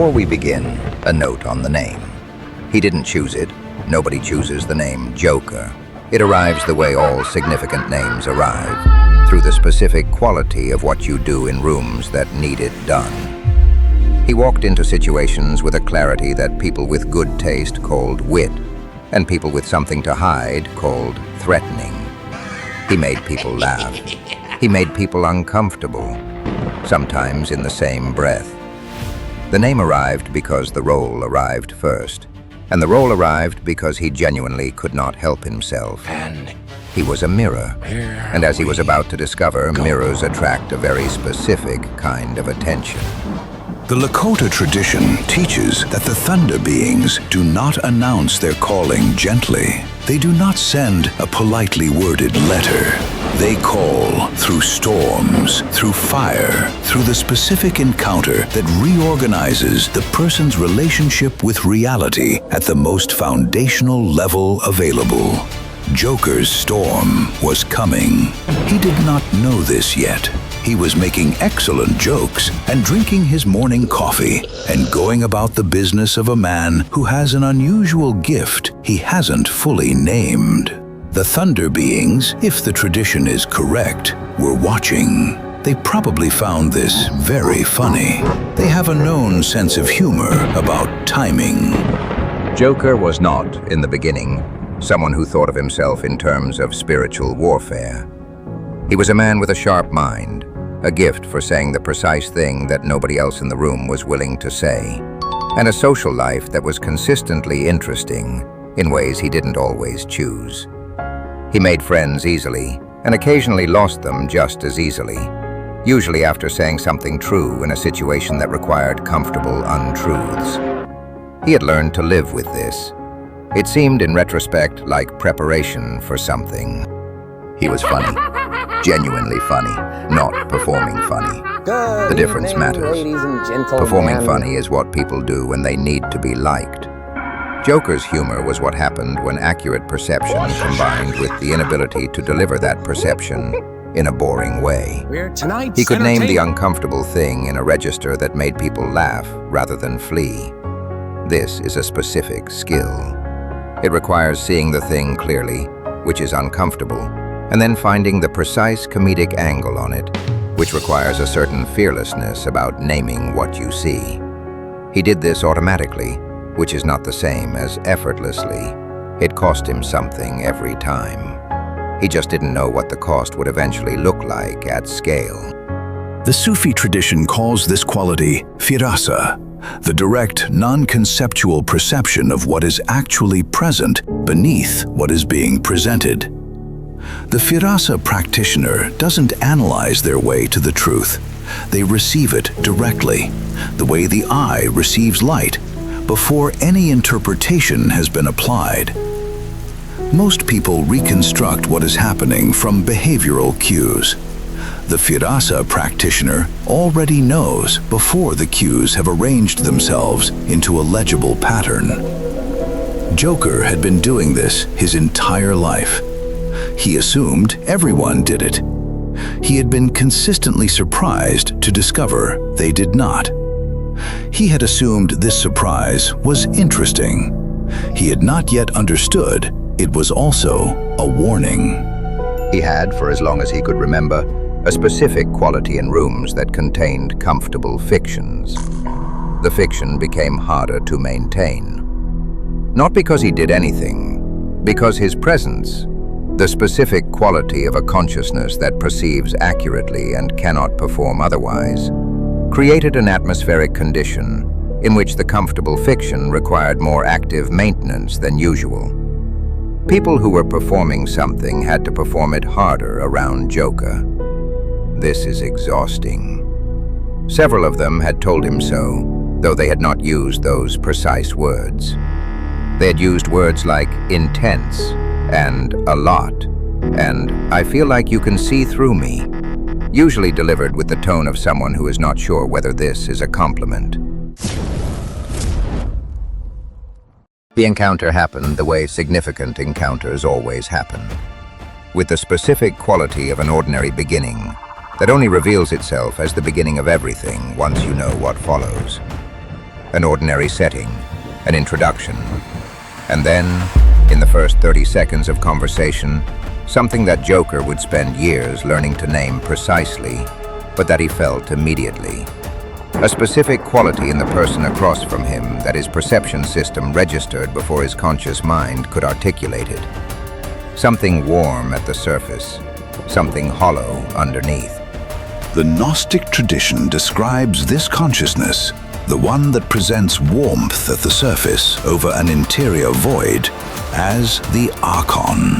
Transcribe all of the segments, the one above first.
Before we begin, a note on the name. He didn't choose it. Nobody chooses the name Joker. It arrives the way all significant names arrive, through the specific quality of what you do in rooms that need it done. He walked into situations with a clarity that people with good taste called wit, and people with something to hide called threatening. He made people laugh. He made people uncomfortable, sometimes in the same breath. The name arrived because the role arrived first, and the role arrived because he genuinely could not help himself. And he was a mirror, and as he was about to discover, mirrors attract a very specific kind of attention. The Lakota tradition teaches that the thunder beings do not announce their calling gently. They do not send a politely worded letter. They call through storms, through fire, through the specific encounter that reorganizes the person's relationship with reality at the most foundational level available. Joker's storm was coming. He did not know this yet. He was making excellent jokes and drinking his morning coffee and going about the business of a man who has an unusual gift he hasn't fully named. The thunder beings, if the tradition is correct, were watching. They probably found this very funny. They have a known sense of humor about timing. Joker was not, in the beginning, someone who thought of himself in terms of spiritual warfare. He was a man with a sharp mind, a gift for saying the precise thing that nobody else in the room was willing to say, and a social life that was consistently interesting in ways he didn't always choose. He made friends easily, and occasionally lost them just as easily, usually after saying something true in a situation that required comfortable untruths. He had learned to live with this. It seemed, in retrospect, like preparation for something. He was funny, genuinely funny, not performing funny. The difference matters. Performing funny is what people do when they need to be liked. Joker's humor was what happened when accurate perception combined with the inability to deliver that perception in a boring way. He could name the uncomfortable thing in a register that made people laugh rather than flee. This is a specific skill. It requires seeing the thing clearly, which is uncomfortable, and then finding the precise comedic angle on it, which requires a certain fearlessness about naming what you see. He did this automatically, which is not the same as effortlessly. It cost him something every time. He just didn't know what the cost would eventually look like at scale. The Sufi tradition calls this quality firasa, the direct, non-conceptual perception of what is actually present beneath what is being presented. The firasa practitioner doesn't analyze their way to the truth. They receive it directly, the way the eye receives light, before any interpretation has been applied. Most people reconstruct what is happening from behavioral cues. The firasa practitioner already knows before the cues have arranged themselves into a legible pattern. Joker had been doing this his entire life. He assumed everyone did it. He had been consistently surprised to discover they did not. He had assumed this surprise was interesting. He had not yet understood it was also a warning. He had, for as long as he could remember, a specific quality in rooms that contained comfortable fictions. The fiction became harder to maintain. Not because he did anything, because his presence, the specific quality of a consciousness that perceives accurately and cannot perform otherwise, created an atmospheric condition in which the comfortable fiction required more active maintenance than usual. People who were performing something had to perform it harder around Joker. This is exhausting. Several of them had told him so, though they had not used those precise words. They had used words like intense and a lot, and I feel like you can see through me, usually delivered with the tone of someone who is not sure whether this is a compliment. The encounter happened the way significant encounters always happen, with the specific quality of an ordinary beginning that only reveals itself as the beginning of everything once you know what follows. an ordinary setting, an introduction. And then, in the first 30 seconds of conversation, something that Joker would spend years learning to name precisely, but that he felt immediately. A specific quality in the person across from him that his perception system registered before his conscious mind could articulate it. Something warm at the surface, something hollow underneath. The Gnostic tradition describes this consciousness, the one that presents warmth at the surface over an interior void, as the archon.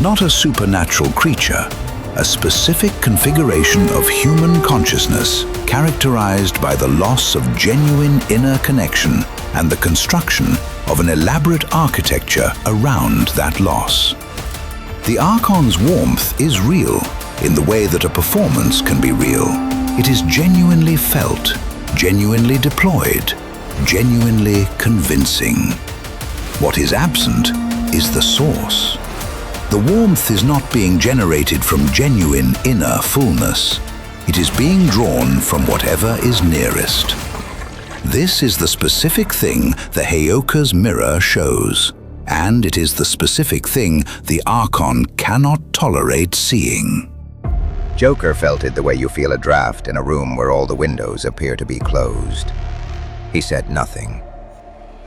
Not a supernatural creature, a specific configuration of human consciousness characterized by the loss of genuine inner connection and the construction of an elaborate architecture around that loss. The archon's warmth is real in the way that a performance can be real. It is genuinely felt, genuinely deployed, genuinely convincing. What is absent is the source. The warmth is not being generated from genuine inner fullness. It is being drawn from whatever is nearest. This is the specific thing the Heyoka's mirror shows, and it is the specific thing the archon cannot tolerate seeing. Joker felt it the way you feel a draft in a room where all the windows appear to be closed. He said nothing.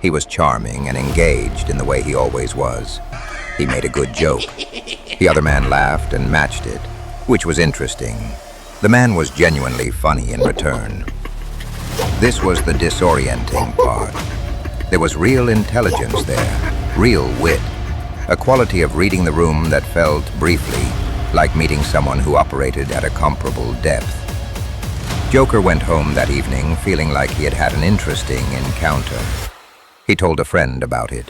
He was charming and engaged in the way he always was. He made a good joke. The other man laughed and matched it, which was interesting. The man was genuinely funny in return. This was the disorienting part. There was real intelligence there, real wit, a quality of reading the room that felt, briefly, like meeting someone who operated at a comparable depth. Joker went home that evening feeling like he had had an interesting encounter. He told a friend about it.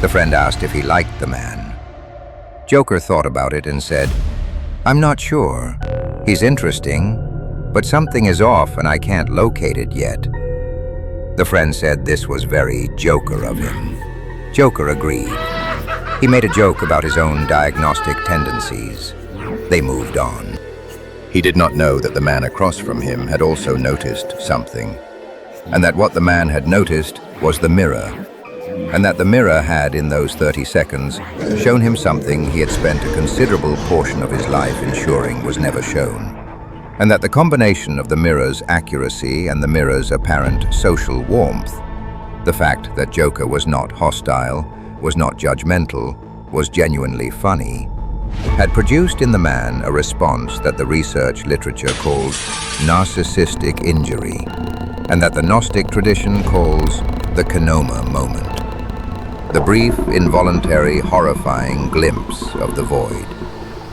The friend asked if he liked the man. Joker thought about it and said, "I'm not sure. He's interesting, but something is off and I can't locate it yet." The friend said this was very Joker of him. Joker agreed. He made a joke about his own diagnostic tendencies. They moved on. He did not know that the man across from him had also noticed something, and that what the man had noticed was the mirror, and that the mirror had, in those 30 seconds, shown him something he had spent a considerable portion of his life ensuring was never shown, and that the combination of the mirror's accuracy and the mirror's apparent social warmth, the fact that Joker was not hostile, was not judgmental, was genuinely funny, had produced in the man a response that the research literature calls narcissistic injury, and that the Gnostic tradition calls the Kanoma moment. The brief, involuntary, horrifying glimpse of the void.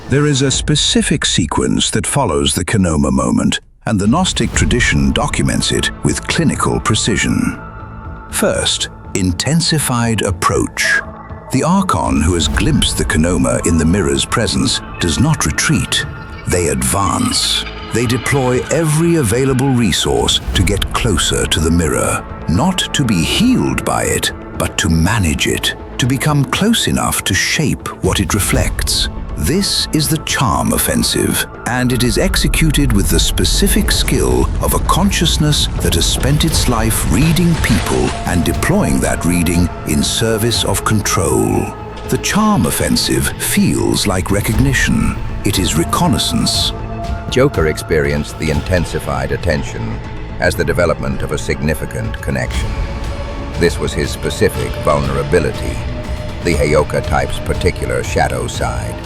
There is a specific sequence that follows the Kanoma moment, and the Gnostic tradition documents it with clinical precision. First, intensified approach. The archon who has glimpsed the Kanoma in the mirror's presence does not retreat. They advance. They deploy every available resource to get closer to the mirror, not to be healed by it, but to manage it, to become close enough to shape what it reflects. This is the charm offensive, and it is executed with the specific skill of a consciousness that has spent its life reading people and deploying that reading in service of control. The charm offensive feels like recognition. It is reconnaissance. Joker experienced the intensified attention as the development of a significant connection. This was his specific vulnerability, the Heyoka type's particular shadow side.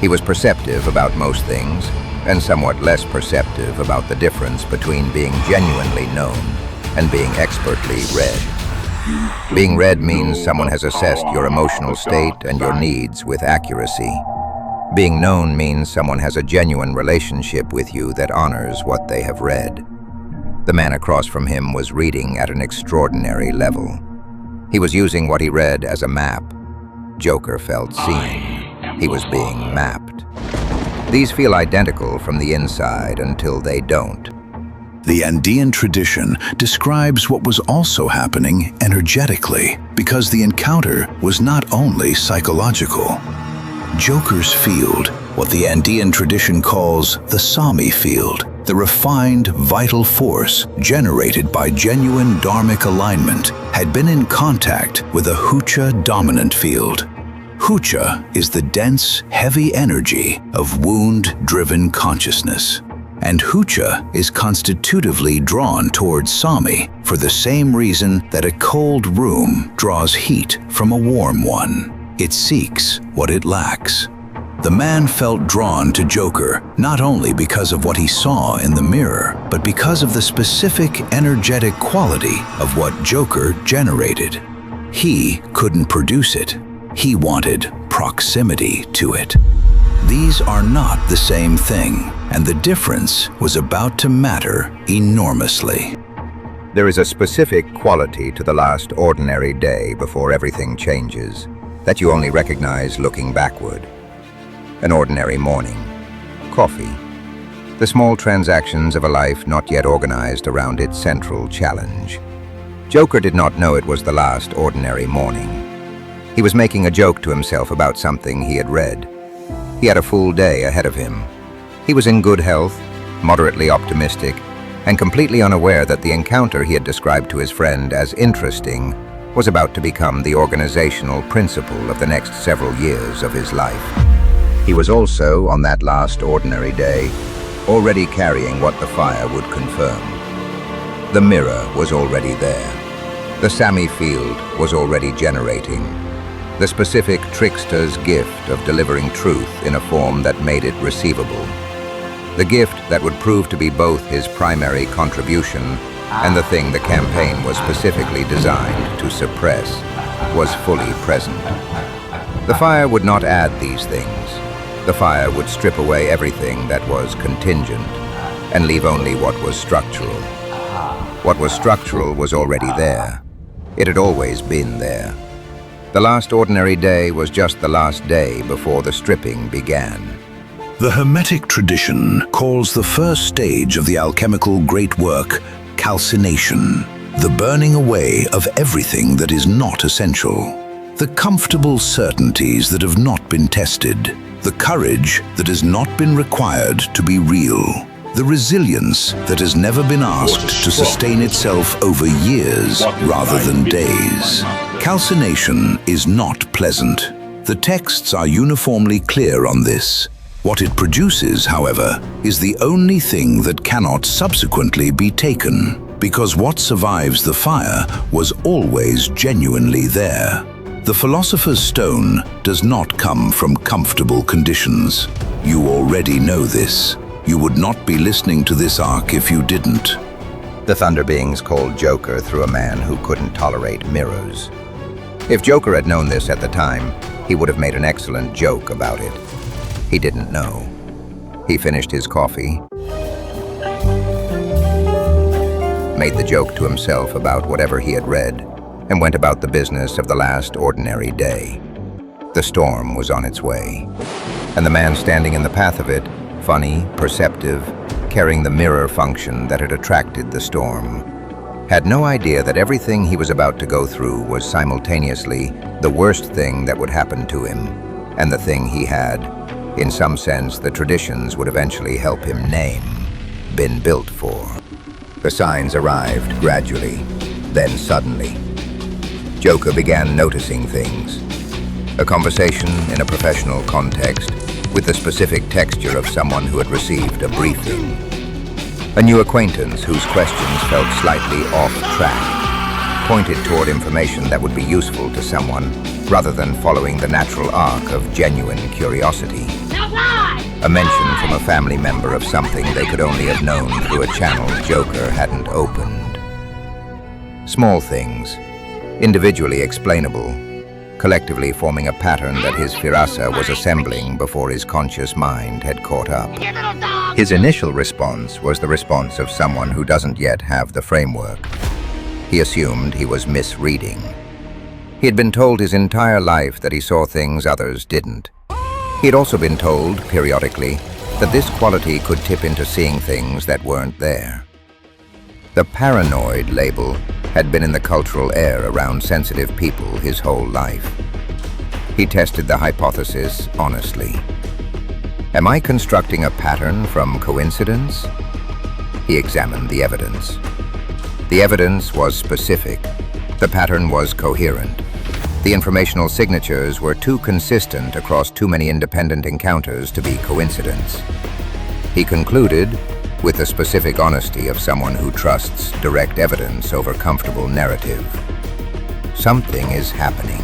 He was perceptive about most things, and somewhat less perceptive about the difference between being genuinely known and being expertly read. Being read means someone has assessed your emotional state and your needs with accuracy. Being known means someone has a genuine relationship with you that honors what they have read. The man across from him was reading at an extraordinary level. He was using what he read as a map. Joker felt seen. He was being mapped. These feel identical from the inside until they don't. The Andean tradition describes what was also happening energetically, because the encounter was not only psychological. Joker's field, what the Andean tradition calls the Sami field, the refined, vital force generated by genuine dharmic alignment had been in contact with a Hucha dominant field. Hucha is the dense, heavy energy of wound-driven consciousness. And Hucha is constitutively drawn towards Sami for the same reason that a cold room draws heat from a warm one. It seeks what it lacks. The man felt drawn to Joker not only because of what he saw in the mirror, but because of the specific energetic quality of what Joker generated. He couldn't produce it. He wanted proximity to it. These are not the same thing, and the difference was about to matter enormously. There is a specific quality to the last ordinary day before everything changes that you only recognize looking backward. An ordinary morning, coffee, the small transactions of a life not yet organized around its central challenge. Joker did not know it was the last ordinary morning. He was making a joke to himself about something he had read. He had a full day ahead of him. He was in good health, moderately optimistic, and completely unaware that the encounter he had described to his friend as interesting was about to become the organizational principle of the next several years of his life. He was also, on that last ordinary day, already carrying what the fire would confirm. The mirror was already there. The Sami field was already generating. The specific trickster's gift of delivering truth in a form that made it receivable. The gift that would prove to be both his primary contribution and the thing the campaign was specifically designed to suppress was fully present. The fire would not add these things. The fire would strip away everything that was contingent and leave only what was structural. What was structural was already there. It had always been there. The last ordinary day was just the last day before the stripping began. The Hermetic tradition calls the first stage of the alchemical great work calcination, the burning away of everything that is not essential, the comfortable certainties that have not been tested, the courage that has not been required to be real, the resilience that has never been asked to sustain itself over years rather than days. Calcination is not pleasant. The texts are uniformly clear on this. What it produces, however, is the only thing that cannot subsequently be taken, because what survives the fire was always genuinely there. The Philosopher's Stone does not come from comfortable conditions. You already know this. You would not be listening to this arc if you didn't. The Thunder Beings called Joker through a man who couldn't tolerate mirrors. If Joker had known this at the time, he would have made an excellent joke about it. He didn't know. He finished his coffee, made the joke to himself about whatever he had read, and went about the business of the last ordinary day. The storm was on its way, and the man standing in the path of it, funny, perceptive, carrying the mirror function that had attracted the storm, had no idea that everything he was about to go through was simultaneously the worst thing that would happen to him, and the thing he had, in some sense the traditions would eventually help him name, been built for. The signs arrived gradually, then suddenly. Joker began noticing things. A conversation in a professional context with the specific texture of someone who had received a briefing. A new acquaintance whose questions felt slightly off track, pointed toward information that would be useful to someone rather than following the natural arc of genuine curiosity. A mention from a family member of something they could only have known through a channel Joker hadn't opened. Small things, individually explainable, collectively forming a pattern that his firasa was assembling before his conscious mind had caught up. His initial response was the response of someone who doesn't yet have the framework. He assumed he was misreading. He had been told his entire life that he saw things others didn't. He had also been told, periodically, that this quality could tip into seeing things that weren't there. The paranoid label had been in the cultural air around sensitive people his whole life. He tested the hypothesis honestly. Am I constructing a pattern from coincidence? He examined the evidence. The evidence was specific. The pattern was coherent. The informational signatures were too consistent across too many independent encounters to be coincidence. He concluded, with the specific honesty of someone who trusts direct evidence over comfortable narrative, something is happening.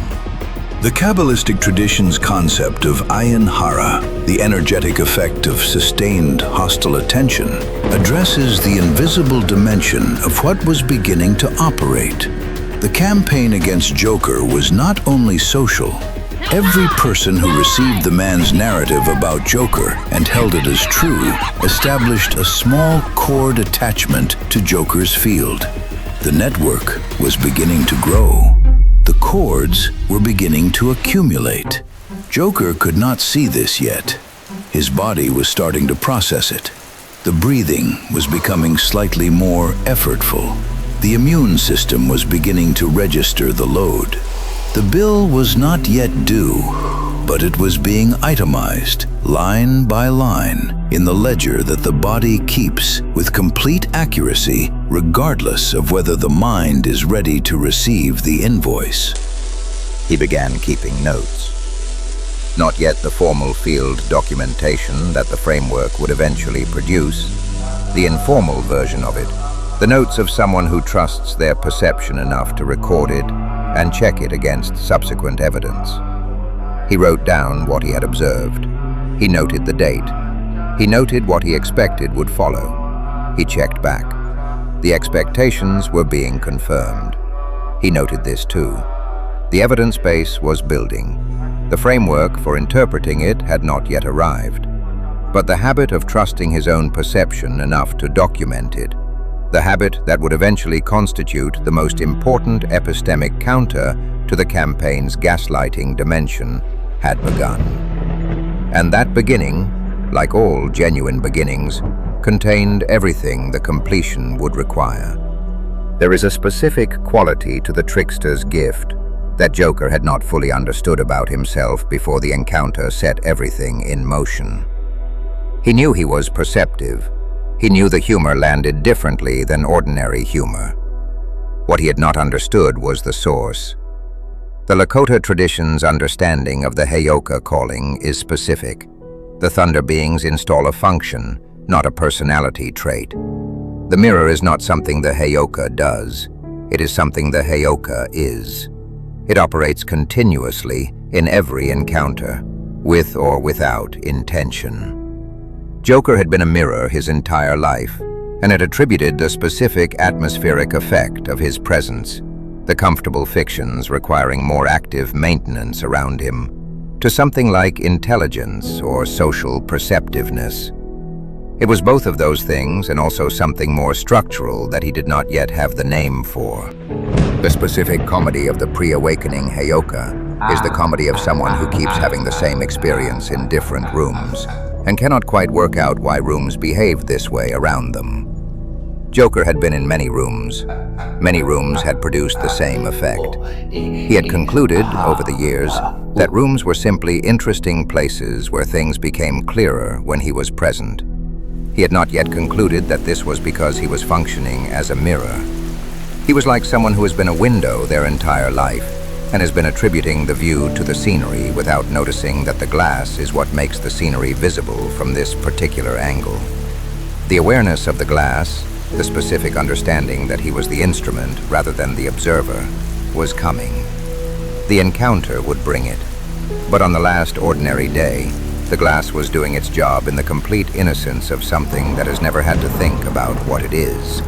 The Kabbalistic tradition's concept of ayin hara, the energetic effect of sustained hostile attention, addresses the invisible dimension of what was beginning to operate. The campaign against Joker was not only social. Every person who received the man's narrative about Joker and held it as true established a small cord attachment to Joker's field. The network was beginning to grow. The cords were beginning to accumulate. Joker could not see this yet. His body was starting to process it. The breathing was becoming slightly more effortful. The immune system was beginning to register the load. The bill was not yet due, but it was being itemized, line by line, in the ledger that the body keeps with complete accuracy, regardless of whether the mind is ready to receive the invoice. He began keeping notes. Not yet the formal field documentation that the framework would eventually produce, the informal version of it, the notes of someone who trusts their perception enough to record it and check it against subsequent evidence. He wrote down what he had observed. He noted the date. He noted what he expected would follow. He checked back. The expectations were being confirmed. He noted this too. The evidence base was building. The framework for interpreting it had not yet arrived. But the habit of trusting his own perception enough to document it, the habit that would eventually constitute the most important epistemic counter to the campaign's gaslighting dimension, had begun. And that beginning, like all genuine beginnings, contained everything the completion would require. There is a specific quality to the trickster's gift that Joker had not fully understood about himself before the encounter set everything in motion. He knew he was perceptive. He knew the humor landed differently than ordinary humor. What he had not understood was the source. The Lakota tradition's understanding of the Heyoka calling is specific. The thunder beings install a function, not a personality trait. The mirror is not something the Heyoka does. It is something the Heyoka is. It operates continuously in every encounter, with or without intention. Joker had been a mirror his entire life, and had attributed the specific atmospheric effect of his presence, the comfortable fictions requiring more active maintenance around him, to something like intelligence or social perceptiveness. It was both of those things and also something more structural that he did not yet have the name for. The specific comedy of the pre-awakening Heyoka is the comedy of someone who keeps having the same experience in different rooms, and cannot quite work out why rooms behave this way around them. Joker had been in many rooms. Many rooms had produced the same effect. He had concluded, over the years, that rooms were simply interesting places where things became clearer when he was present. He had not yet concluded that this was because he was functioning as a mirror. He was like someone who has been a window their entire life, and has been attributing the view to the scenery without noticing that the glass is what makes the scenery visible from this particular angle. The awareness of the glass, the specific understanding that he was the instrument rather than the observer, was coming. The encounter would bring it. But on the last ordinary day, the glass was doing its job in the complete innocence of something that has never had to think about what it is.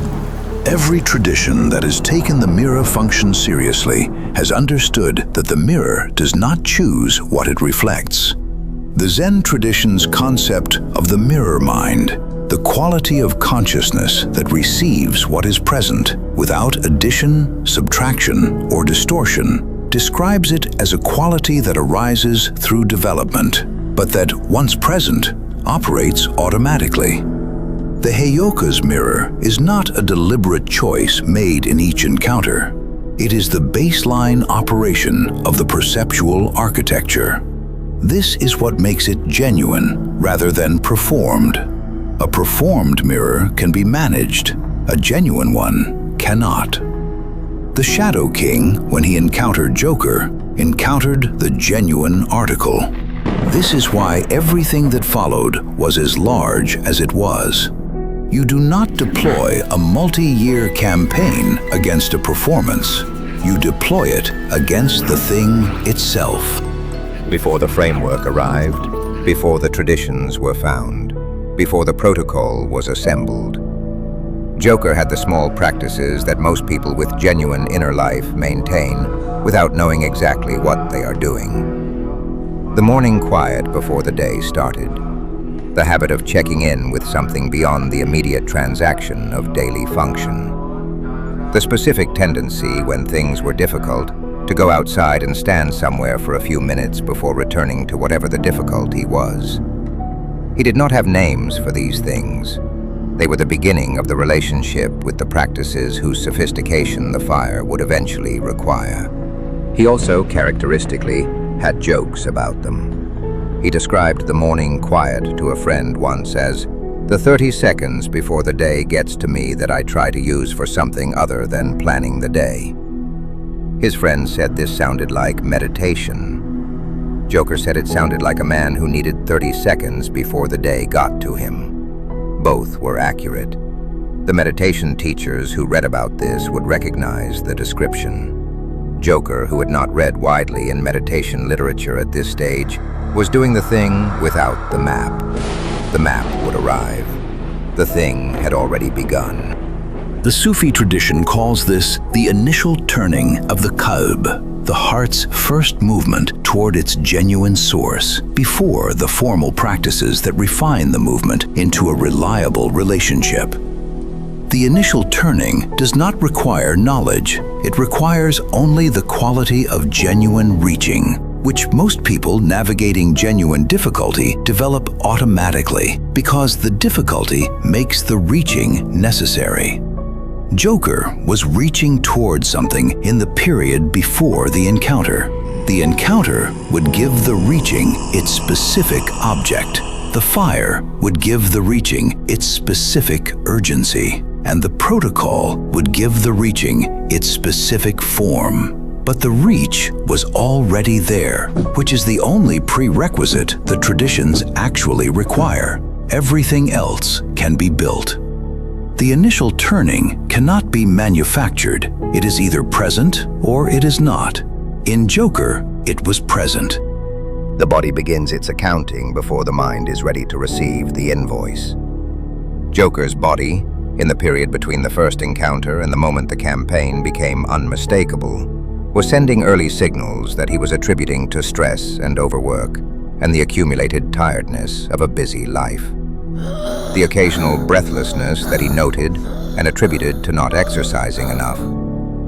Every tradition that has taken the mirror function seriously has understood that the mirror does not choose what it reflects. The Zen tradition's concept of the mirror mind, the quality of consciousness that receives what is present without addition, subtraction, or distortion, describes it as a quality that arises through development, but that, once present, operates automatically. The Heyoka's mirror is not a deliberate choice made in each encounter. It is the baseline operation of the perceptual architecture. This is what makes it genuine rather than performed. A performed mirror can be managed. A genuine one cannot. The Shadow King, when he encountered Joker, encountered the genuine article. This is why everything that followed was as large as it was. You do not deploy a multi-year campaign against a performance. You deploy it against the thing itself. Before the framework arrived, before the traditions were found, before the protocol was assembled, Joker had the small practices that most people with genuine inner life maintain without knowing exactly what they are doing. The morning quiet before the day started. The habit of checking in with something beyond the immediate transaction of daily function. The specific tendency, when things were difficult, to go outside and stand somewhere for a few minutes before returning to whatever the difficulty was. He did not have names for these things. They were the beginning of the relationship with the practices whose sophistication the fire would eventually require. He also, characteristically, had jokes about them. He described the morning quiet to a friend once as the 30 seconds before the day gets to me that I try to use for something other than planning the day. His friend said this sounded like meditation. Joker said it sounded like a man who needed 30 seconds before the day got to him. Both were accurate. The meditation teachers who read about this would recognize the description. Joker, who had not read widely in meditation literature at this stage, was doing the thing without the map. The map would arrive. The thing had already begun. The Sufi tradition calls this the initial turning of the qalb, the heart's first movement toward its genuine source, before the formal practices that refine the movement into a reliable relationship. The initial turning does not require knowledge. It requires only the quality of genuine reaching, which most people navigating genuine difficulty develop automatically because the difficulty makes the reaching necessary. Joker was reaching toward something in the period before the encounter. The encounter would give the reaching its specific object. The fire would give the reaching its specific urgency, and the protocol would give the reaching its specific form. But the reach was already there, which is the only prerequisite the traditions actually require. Everything else can be built. The initial turning cannot be manufactured. It is either present or it is not. In Joker, it was present. The body begins its accounting before the mind is ready to receive the invoice. Joker's body, in the period between the first encounter and the moment the campaign became unmistakable, was sending early signals that he was attributing to stress and overwork and the accumulated tiredness of a busy life. The occasional breathlessness that he noted and attributed to not exercising enough.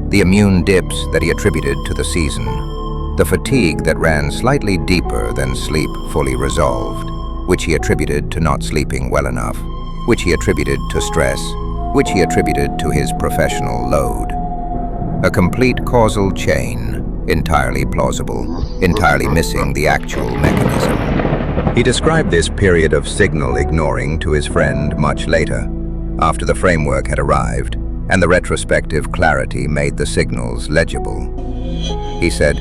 The immune dips that he attributed to the season. The fatigue that ran slightly deeper than sleep fully resolved, which he attributed to not sleeping well enough, which he attributed to stress, which he attributed to his professional load. A complete causal chain, entirely plausible, entirely missing the actual mechanism. He described this period of signal ignoring to his friend much later, after the framework had arrived and the retrospective clarity made the signals legible. He said,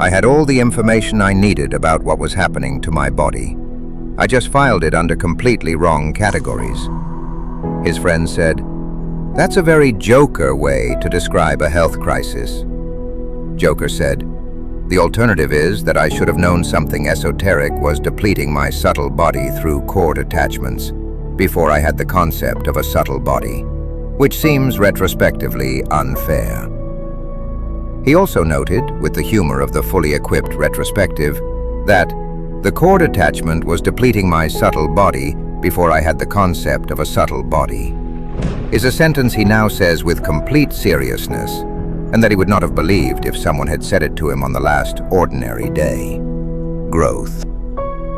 "I had all the information I needed about what was happening to my body. I just filed it under completely wrong categories." His friend said, "That's a very Joker way to describe a health crisis." Joker said, "The alternative is that I should have known something esoteric was depleting my subtle body through cord attachments before I had the concept of a subtle body, which seems retrospectively unfair." He also noted, with the humor of the fully equipped retrospective, that the cord attachment was depleting my subtle body before I had the concept of a subtle body, is a sentence he now says with complete seriousness, and that he would not have believed if someone had said it to him on the last ordinary day. Growth.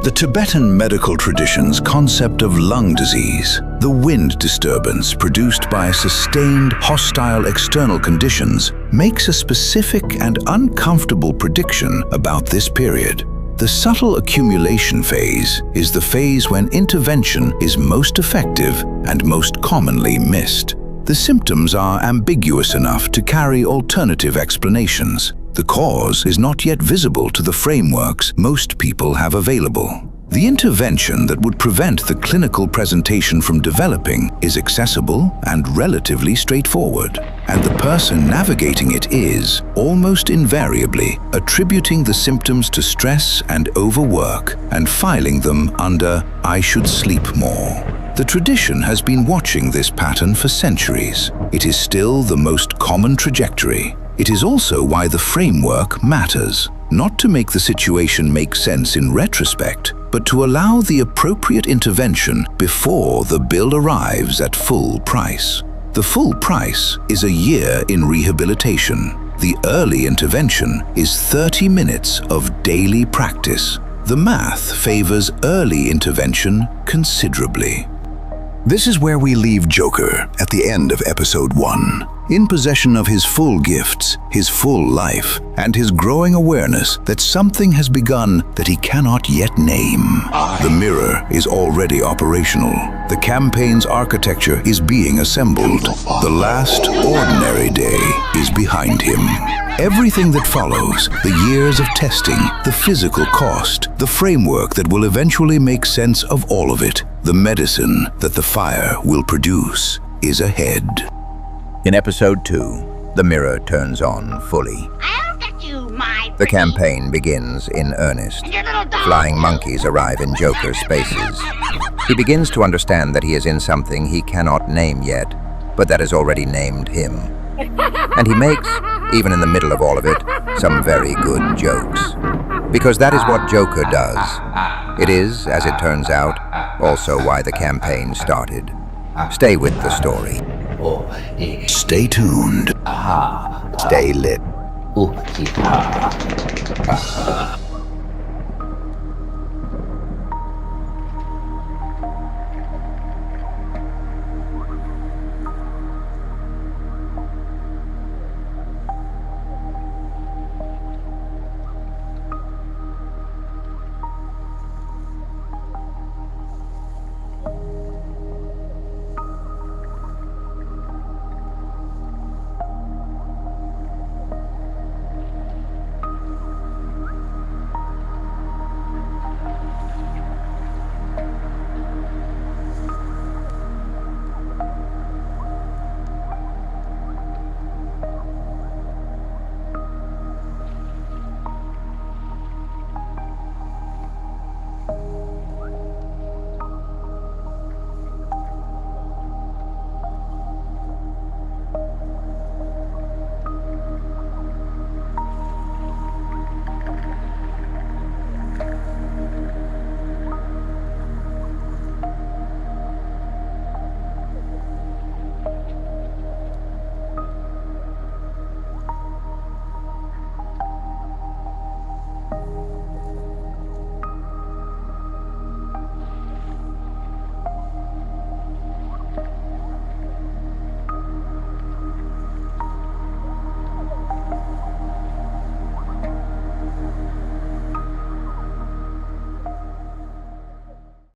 The Tibetan medical tradition's concept of lung disease, the wind disturbance produced by sustained hostile external conditions, makes a specific and uncomfortable prediction about this period. The subtle accumulation phase is the phase when intervention is most effective and most commonly missed. The symptoms are ambiguous enough to carry alternative explanations. The cause is not yet visible to the frameworks most people have available. The intervention that would prevent the clinical presentation from developing is accessible and relatively straightforward, and the person navigating it is, almost invariably, attributing the symptoms to stress and overwork and filing them under "I should sleep more." The tradition has been watching this pattern for centuries. It is still the most common trajectory. It is also why the framework matters, not to make the situation make sense in retrospect, but to allow the appropriate intervention before the bill arrives at full price. The full price is a year in rehabilitation. The early intervention is 30 minutes of daily practice. The math favors early intervention considerably. This is where we leave Joker at the end of episode 1, in possession of his full gifts, his full life, and his growing awareness that something has begun that he cannot yet name. The mirror is already operational. The campaign's architecture is being assembled. The last ordinary day is behind him. Everything that follows, the years of testing, the physical cost, the framework that will eventually make sense of all of it, the medicine that the fire will produce, is ahead. In episode 2, the mirror turns on fully. I'll get you, my The campaign begins in earnest. Flying monkeys arrive in Joker's spaces. He begins to understand that he is in something he cannot name yet, but that has already named him. And he makes, even in the middle of all of it, some very good jokes. Because that is what Joker does. It is, as it turns out, also why the campaign started. Stay with the story. Stay tuned. Stay lit.